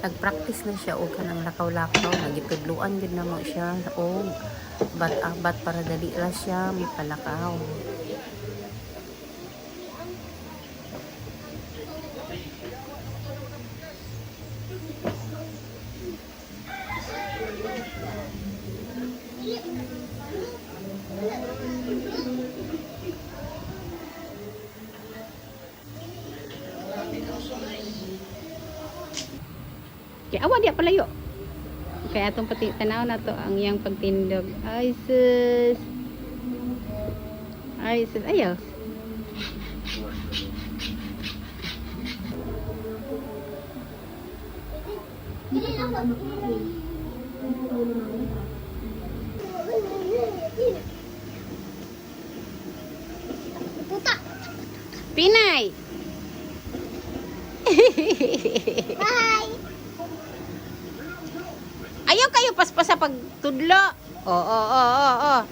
nagpractice na siya og kanang lakaw-lakaw, nagitudluan gid na mo siya og bat-abat para dali ra siya mapalakaw. Kaya awa dia palayo. Kaya atong pati tanaw na to ang iyang pagtindog. Ay sus. Ay sus. Ayaw. Puta. Pinay. Bye. Ayaw kayo paspasa pag tudlo. Oo.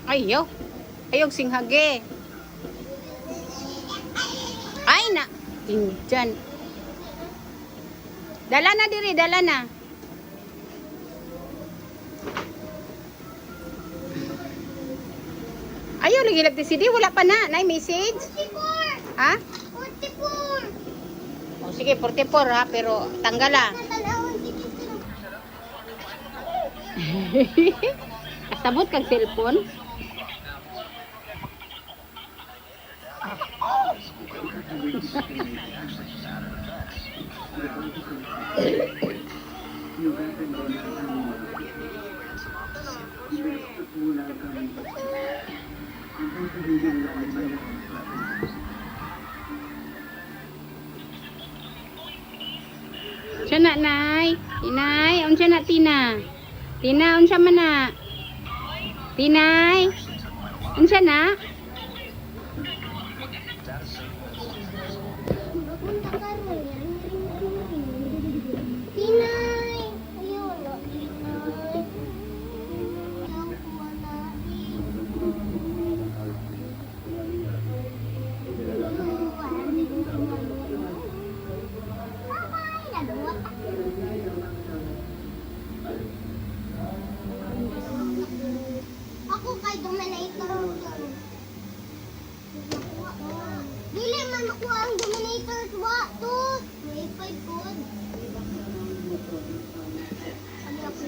Ayaw. Ayaw singhage. Ay na. Injan. Dala na diri, dala na. Ayaw lagi lagti CD, wala pa na. Nay message? 44. Ha? 44. O sige, 44 ha, pero tanggal ah. Natanawon dito. Kasabot kang cellphone. Siya na, Nay. Tinay, unsa na, Tina? Tina, unsa man na? Tinay, unsa na? Punta ka rin. Tinay. Ayun. Tinay. Ayaw ko ako kay Dominator. Dili man ako ang Dominator wa to. May 5 good. Ano ako?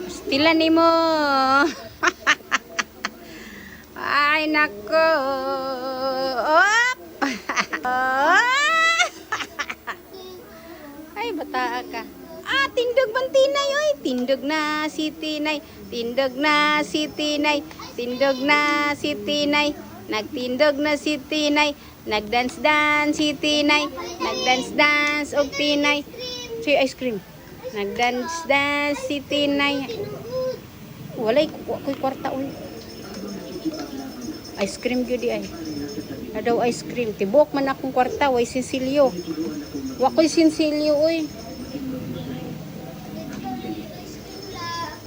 Stila ni mo. Ay, nako. Op! Ay, bata ka. Ah, tindog bang Tinay, oy. Tindog na si Tinay. Tindog na si Tinay. Tindog na si Tinay. Nagtindog na si Tinay. Nagdance-dance si Tinay. Nagdance-dance og Tinay. Si ice cream. Nagdance-dance si Tinay. Walay ko'y kwarta uy. Ice cream gyud di ay. Adaw ice cream. Tibok man akong kwarta way sinsilyo. Wa ko'y sinsilyo uy.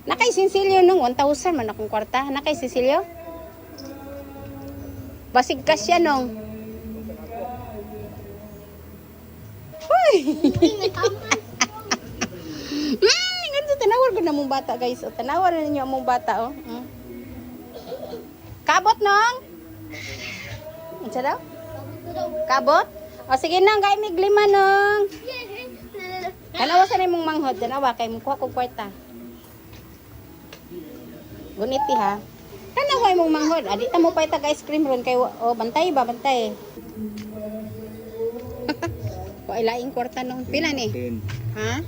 Nakay sinsilyo nung 1,000 man akong kwarta. Nakay sinsilyo? Basig ka siya nung. Uy! Ganito, tanawar ko na mong bata guys. O, tanawar na ninyo mong bata. Oh. Kabot nung? Ano daw? Kabot? O sige nang, kay mig lima nung. Tanawa sa mong manghod. Tanawa, kay mukha kong kwarta. Guniti ha. Tanawa mong manghod. Adita mo pa itag ice cream ron. Kay, o, bantay ba? Bantay. O, ilaing kwarta nung. Pila ni? 10. Ha?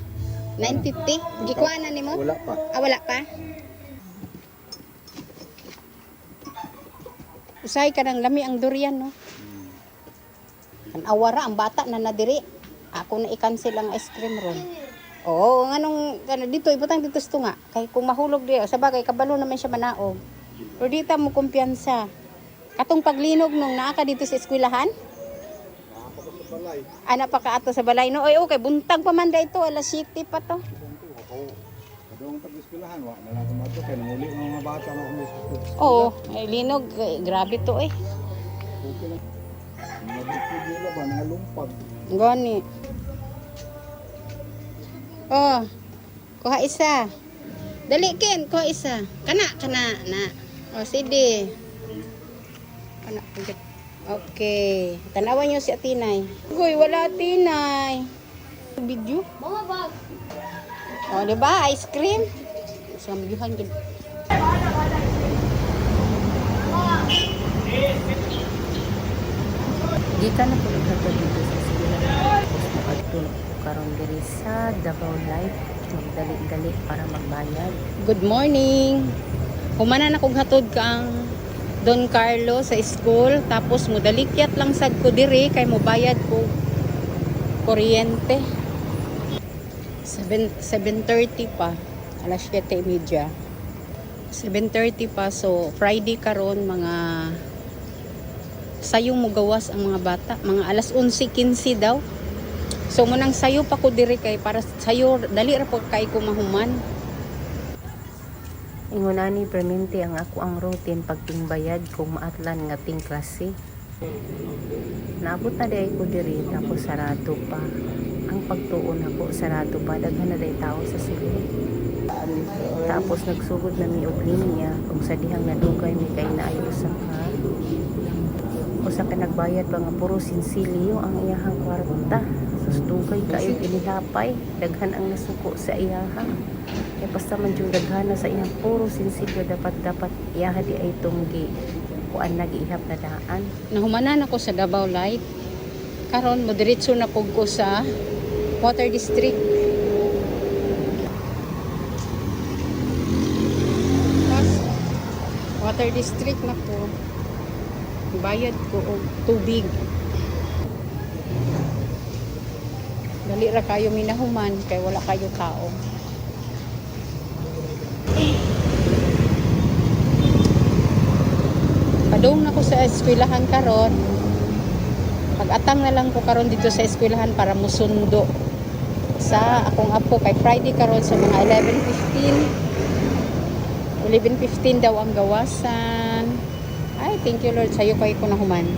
950? Gikuha na ni mo? Wala pa. Ah, wala pa? Usay ka ng lami ang durian, no? Ang awara, ang bata na nadiri. Ako na i-cancel ang ice cream ron. Oo, nganong dito, ibutang dito ito nga. Kay kung mahulog di, sa bagay, kabalo naman siya manaog. Pero dito mo kumpiyansa. Katong paglinog nung naaka dito sa eskwelahan? balay. Ana pa kaato sa balay no. Oy, okay, buntag pa man dito, alas 7 pa to. Kadong tag-eskwelahan, wa na lang kumato kay namuli ang mga bata na kumato. Oo, ay linog, grabe to eh. Okay lang. Mabukid nila ba nga lumpag. Gani. Oh, kuha isa. Dali Ken, kuha isa. Kana na. Oh, sige. Kana pugit. Okay. Tanawan niyo si Atinay. Uy, wala Atinay. Video. Mama bag. Oh, di ba? Ice cream. Sambyuhan gid. Gikan na po naghatod dito sa eskwelahan. Tapos makatulog po karon diri sa Davao Life. Magdali-dali para magbayad. Good morning. Humana na kog hatod ka ang Don Carlo sa school. Tapos mudalikyat lang sad ko diri kay mobayad ko kuryente. 7:30 pa. Alas 7:30. 7:30 pa. So, Friday karon mga sayong mo gawas ang mga bata. Mga alas 11:15 daw. So, munang sayo pa ko diri kay para sayo, dali ra po kay ko mahuman. Ingunani permente ang ako ang routine pagtingbayad kung maatlan nga ting klase. Naabot na day ko diri tapos sarado pa. Ang pagtuon ako sarado pa, daghan na day tao sa sulod. Tapos nagsugod na mi og linya kung sa dihang nadugay mi kay naayo usa ka nagbayad pa nga puro sinsilyo ang iyahang kwarta. Sustugay kayo inilapay, daghan ang nasuko sa iyaha. E basta man yung daghana sa iyang puro sinsilyo dapat iyaha di ay tunggi kuan nag-ihap na daan. Nahumanan ako sa Davao Light. Karon mo diretso na pug ko sa Water District. Water District na po. Bayad ko og tubig. Dali ra kayo minahuman kay wala kayo tao. Padung na ko sa eskwelahan karon. Pag-atang na lang ko karon dito sa eskwelahan para musundo sa akong apo kay Friday karon sa mga 11:15 daw ang gawasan. Ay, thank you Lord, sayo kay ko nahuman.